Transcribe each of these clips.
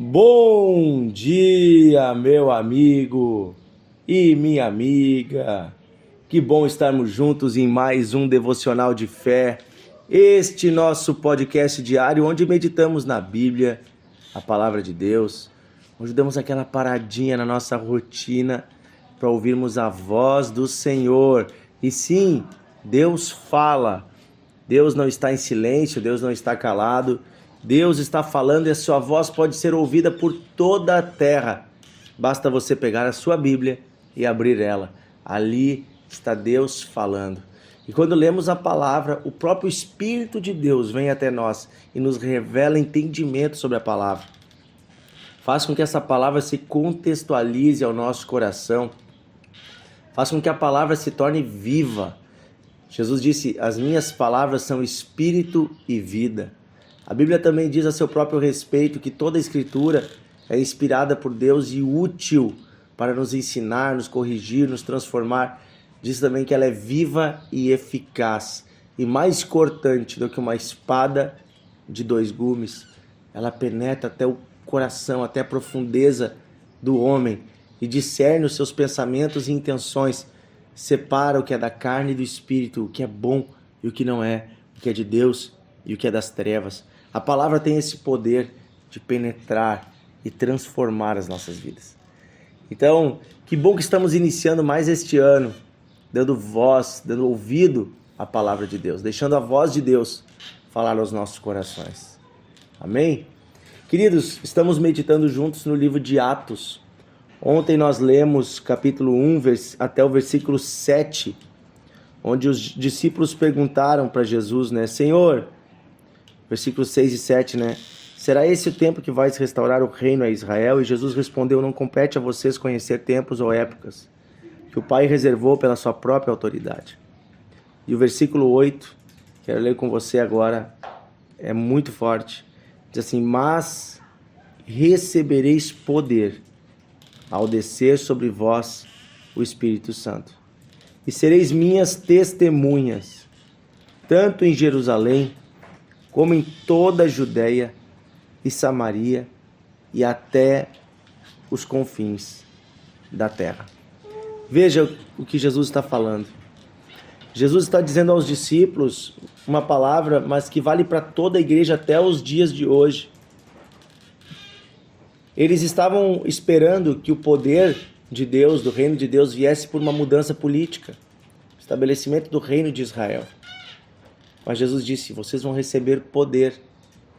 Bom dia, meu amigo e minha amiga. Que bom estarmos juntos em mais um devocional de fé. Este nosso podcast diário onde meditamos na Bíblia, a palavra de Deus, onde damos aquela paradinha na nossa rotina para ouvirmos a voz do Senhor. E sim, Deus fala. Deus não está em silêncio, Deus não está calado. Deus está falando e a sua voz pode ser ouvida por toda a terra. Basta você pegar a sua Bíblia e abrir ela. Ali está Deus falando. E quando lemos a palavra, o próprio Espírito de Deus vem até nós e nos revela entendimento sobre a palavra. Faz com que essa palavra se contextualize ao nosso coração. Faz com que a palavra se torne viva. Jesus disse: as minhas palavras são espírito e vida. A Bíblia também diz a seu próprio respeito que toda a Escritura é inspirada por Deus e útil para nos ensinar, nos corrigir, nos transformar. Diz também que ela é viva e eficaz e mais cortante do que uma espada de dois gumes. Ela penetra até o coração, até a profundeza do homem e discerne os seus pensamentos e intenções. Separa o que é da carne e do espírito, o que é bom e o que não é, o que é de Deus e o que é das trevas. A palavra tem esse poder de penetrar e transformar as nossas vidas. Então, que bom que estamos iniciando mais este ano, dando voz, dando ouvido à palavra de Deus, deixando a voz de Deus falar aos nossos corações. Amém? Queridos, estamos meditando juntos no livro de Atos. Ontem nós lemos capítulo 1 até o versículo 7, onde os discípulos perguntaram para Jesus, Senhor, versículos 6 e 7, será esse o tempo que vais restaurar o reino a Israel? E Jesus respondeu: não compete a vocês conhecer tempos ou épocas que o Pai reservou pela sua própria autoridade. E o versículo 8, quero ler com você agora, é muito forte. Diz assim: mas recebereis poder ao descer sobre vós o Espírito Santo. E sereis minhas testemunhas, tanto em Jerusalém, como em toda a Judéia e Samaria e até os confins da terra. Veja o que Jesus está falando. Jesus está dizendo aos discípulos uma palavra, mas que vale para toda a igreja até os dias de hoje. Eles estavam esperando que o poder de Deus, do reino de Deus, viesse por uma mudança política, estabelecimento do reino de Israel. Mas Jesus disse: vocês vão receber poder,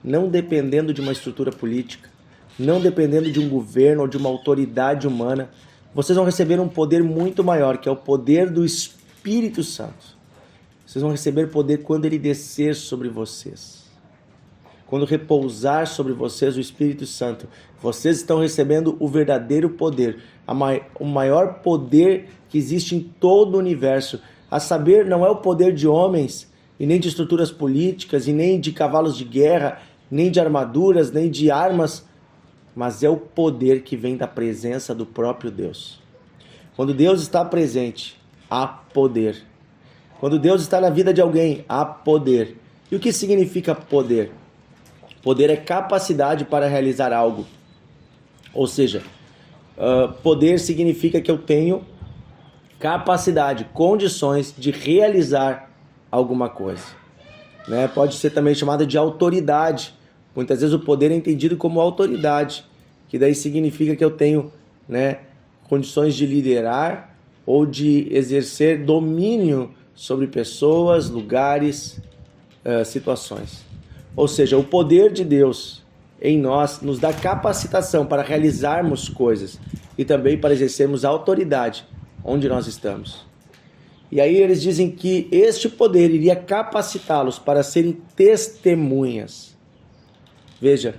não dependendo de uma estrutura política, não dependendo de um governo ou de uma autoridade humana. Vocês vão receber um poder muito maior, que é o poder do Espírito Santo. Vocês vão receber poder quando ele descer sobre vocês. Quando repousar sobre vocês o Espírito Santo, vocês estão recebendo o verdadeiro poder, o maior poder que existe em todo o universo. A saber, não é o poder de homens, e nem de estruturas políticas, e nem de cavalos de guerra, nem de armaduras, nem de armas, mas é o poder que vem da presença do próprio Deus. Quando Deus está presente, há poder. Quando Deus está na vida de alguém, há poder. E o que significa poder? Poder é capacidade para realizar algo. Ou seja, poder significa que eu tenho capacidade, condições de realizar alguma coisa. Pode ser também chamada de autoridade. Muitas vezes o poder é entendido como autoridade, que daí significa que eu tenho condições de liderar ou de exercer domínio sobre pessoas, lugares, situações. Ou seja, o poder de Deus em nós nos dá capacitação para realizarmos coisas e também para exercermos autoridade onde nós estamos. E aí eles dizem que este poder iria capacitá-los para serem testemunhas. Veja,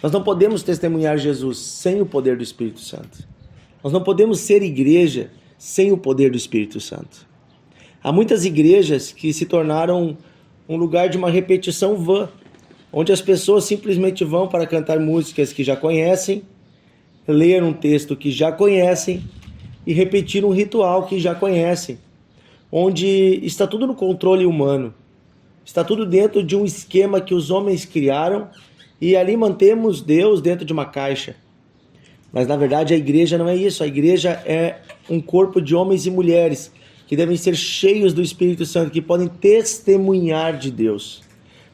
nós não podemos testemunhar Jesus sem o poder do Espírito Santo. Nós não podemos ser igreja sem o poder do Espírito Santo. Há muitas igrejas que se tornaram um lugar de uma repetição vã, onde as pessoas simplesmente vão para cantar músicas que já conhecem, ler um texto que já conhecem e repetir um ritual que já conhecem, onde está tudo no controle humano, está tudo dentro de um esquema que os homens criaram e ali mantemos Deus dentro de uma caixa. Mas na verdade a igreja não é isso. A igreja é um corpo de homens e mulheres que devem ser cheios do Espírito Santo, que podem testemunhar de Deus.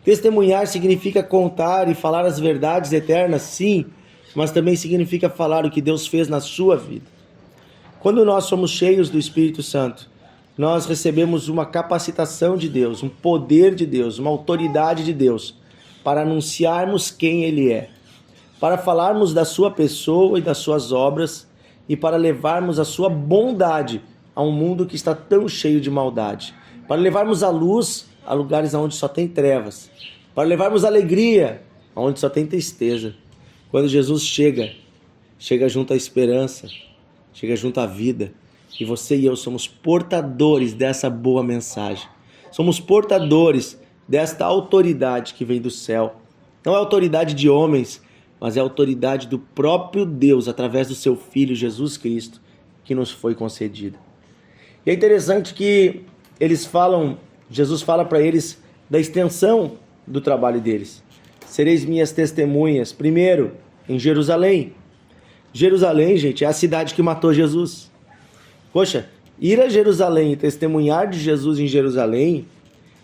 Testemunhar significa contar e falar as verdades eternas, sim, mas também significa falar o que Deus fez na sua vida. Quando nós somos cheios do Espírito Santo, nós recebemos uma capacitação de Deus, um poder de Deus, uma autoridade de Deus, para anunciarmos quem Ele é, para falarmos da sua pessoa e das suas obras e para levarmos a sua bondade a um mundo que está tão cheio de maldade, para levarmos a luz a lugares onde só tem trevas, para levarmos alegria onde só tem tristeza. Quando Jesus chega junto à esperança, chega junto à vida, e você e eu somos portadores dessa boa mensagem. Somos portadores desta autoridade que vem do céu. Não é autoridade de homens, mas é a autoridade do próprio Deus, através do seu Filho Jesus Cristo, que nos foi concedida. E é interessante que Jesus fala para eles da extensão do trabalho deles. Sereis minhas testemunhas, primeiro, em Jerusalém. Jerusalém, gente, é a cidade que matou Jesus. Poxa, ir a Jerusalém e testemunhar de Jesus em Jerusalém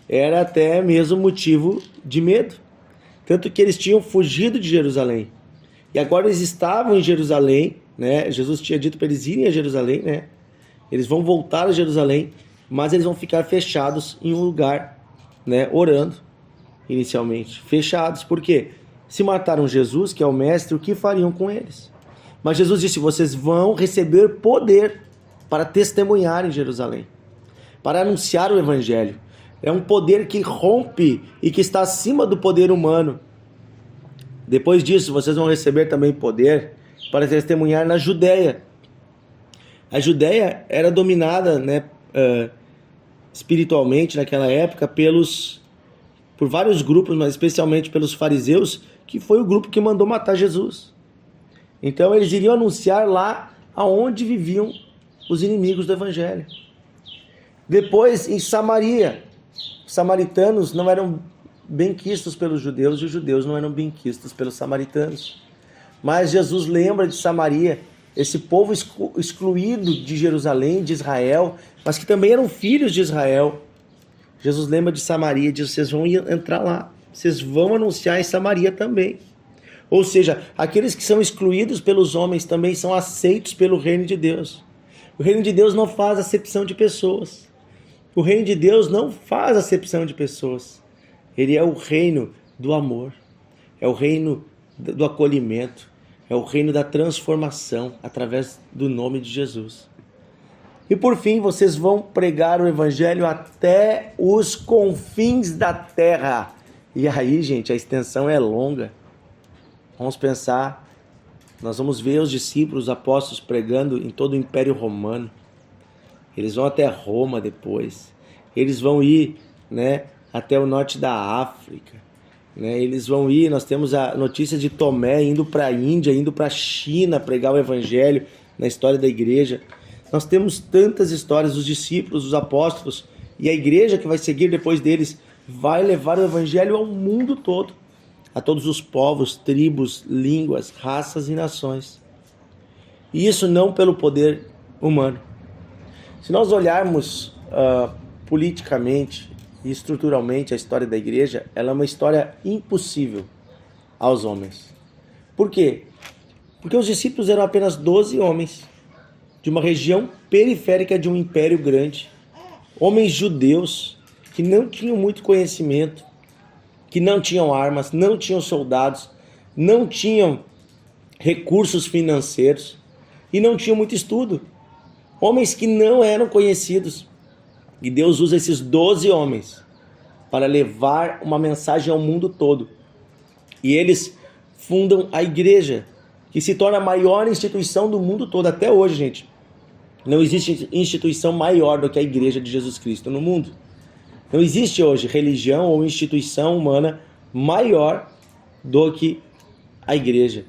era até mesmo motivo de medo. Tanto que eles tinham fugido de Jerusalém. E agora eles estavam em Jerusalém, né? Jesus tinha dito para eles irem a Jerusalém, né? Eles vão voltar a Jerusalém, mas eles vão ficar fechados em um lugar, né? Orando, inicialmente. Fechados, por quê? Se mataram Jesus, que é o mestre, o que fariam com eles? Mas Jesus disse, vocês vão receber poder para testemunhar em Jerusalém, para anunciar o Evangelho. É um poder que rompe e que está acima do poder humano. Depois disso, vocês vão receber também poder para testemunhar na Judéia. A Judéia era dominada, né, espiritualmente naquela época por vários grupos, mas especialmente pelos fariseus, que foi o grupo que mandou matar Jesus. Então eles iriam anunciar lá aonde viviam os inimigos do Evangelho. Depois, em Samaria, os samaritanos não eram benquistos pelos judeus e os judeus não eram benquistos pelos samaritanos. Mas Jesus lembra de Samaria, esse povo excluído de Jerusalém, de Israel, mas que também eram filhos de Israel. Jesus lembra de Samaria e diz, vocês vão entrar lá, vocês vão anunciar em Samaria também. Ou seja, aqueles que são excluídos pelos homens também são aceitos pelo reino de Deus. O reino de Deus não faz acepção de pessoas. O reino de Deus não faz acepção de pessoas. Ele é o reino do amor, é o reino do acolhimento, é o reino da transformação através do nome de Jesus. E por fim, vocês vão pregar o Evangelho até os confins da terra. E aí, gente, a extensão é longa. Vamos pensar, nós vamos ver os discípulos, os apóstolos pregando em todo o Império Romano. Eles vão até Roma depois. Eles vão ir, né, até o norte da África. Né? Eles vão ir, nós temos a notícia de Tomé indo para a Índia, indo para a China pregar o Evangelho na história da igreja. Nós temos tantas histórias, os discípulos, os apóstolos e a igreja que vai seguir depois deles vai levar o Evangelho ao mundo todo, a todos os povos, tribos, línguas, raças e nações. E isso não pelo poder humano. Se nós olharmos politicamente e estruturalmente a história da igreja, ela é uma história impossível aos homens. Por quê? Porque os discípulos eram apenas 12 homens de uma região periférica de um império grande. Homens judeus que não tinham muito conhecimento, que não tinham armas, não tinham soldados, não tinham recursos financeiros e não tinham muito estudo. Homens que não eram conhecidos. E Deus usa esses 12 homens para levar uma mensagem ao mundo todo. E eles fundam a igreja, que se torna a maior instituição do mundo todo. Até hoje, gente, não existe instituição maior do que a igreja de Jesus Cristo no mundo. Não existe hoje religião ou instituição humana maior do que a igreja.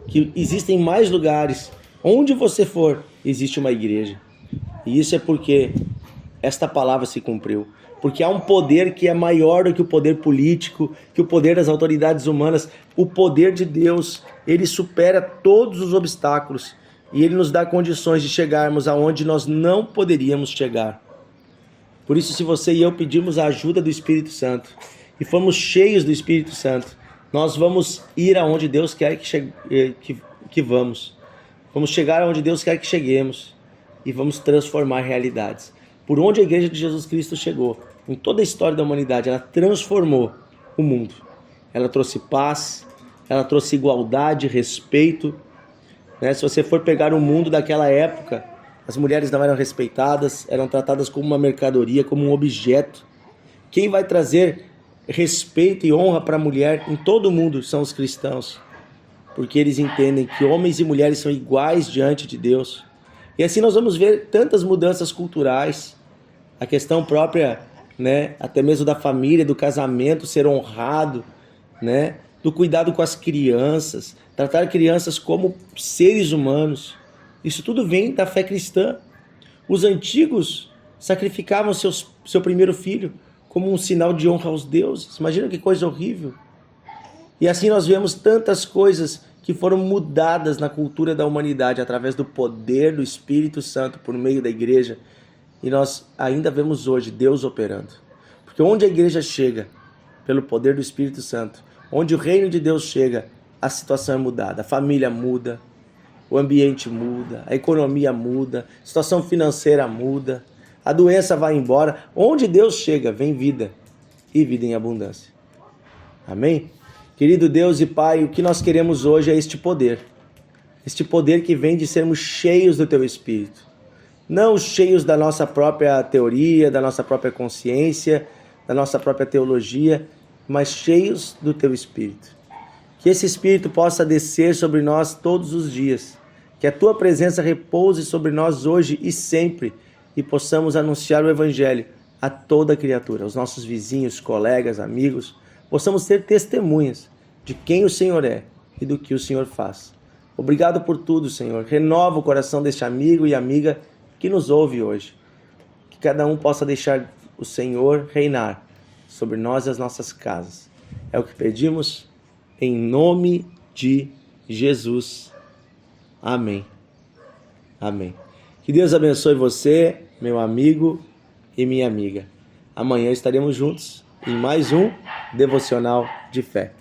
Que existem mais lugares. Onde você for, existe uma igreja. E isso é porque esta palavra se cumpriu. Porque há um poder que é maior do que o poder político, que o poder das autoridades humanas. O poder de Deus, ele supera todos os obstáculos e ele nos dá condições de chegarmos aonde nós não poderíamos chegar. Por isso, se você e eu pedimos a ajuda do Espírito Santo e formos cheios do Espírito Santo, nós vamos ir aonde Deus quer que vamos. Vamos chegar aonde Deus quer que cheguemos e vamos transformar realidades. Por onde a Igreja de Jesus Cristo chegou, em toda a história da humanidade, ela transformou o mundo. Ela trouxe paz, ela trouxe igualdade, respeito. Se você for pegar o mundo daquela época, as mulheres não eram respeitadas, eram tratadas como uma mercadoria, como um objeto. Quem vai trazer respeito e honra para a mulher em todo o mundo são os cristãos, porque eles entendem que homens e mulheres são iguais diante de Deus. E assim nós vamos ver tantas mudanças culturais, a questão própria, até mesmo da família, do casamento ser honrado, do cuidado com as crianças, tratar crianças como seres humanos. Isso tudo vem da fé cristã. Os antigos sacrificavam seu primeiro filho como um sinal de honra aos deuses. Imagina que coisa horrível. E assim nós vemos tantas coisas que foram mudadas na cultura da humanidade através do poder do Espírito Santo por meio da igreja. E nós ainda vemos hoje Deus operando. Porque onde a igreja chega, pelo poder do Espírito Santo, onde o reino de Deus chega, a situação é mudada, a família muda, o ambiente muda, a economia muda, a situação financeira muda, a doença vai embora. Onde Deus chega, vem vida e vida em abundância. Amém? Querido Deus e Pai, o que nós queremos hoje é este poder que vem de sermos cheios do Teu Espírito. Não cheios da nossa própria teoria, da nossa própria consciência, da nossa própria teologia, mas cheios do Teu Espírito. Que esse Espírito possa descer sobre nós todos os dias, que a Tua presença repouse sobre nós hoje e sempre, e possamos anunciar o Evangelho a toda criatura, aos nossos vizinhos, colegas, amigos, possamos ser testemunhas de quem o Senhor é e do que o Senhor faz. Obrigado por tudo, Senhor. Renova o coração deste amigo e amiga que nos ouve hoje. Que cada um possa deixar o Senhor reinar sobre nós e as nossas casas. É o que pedimos em nome de Jesus. Amém. Amém. Que Deus abençoe você, meu amigo e minha amiga. Amanhã estaremos juntos em mais um Devocional de Fé.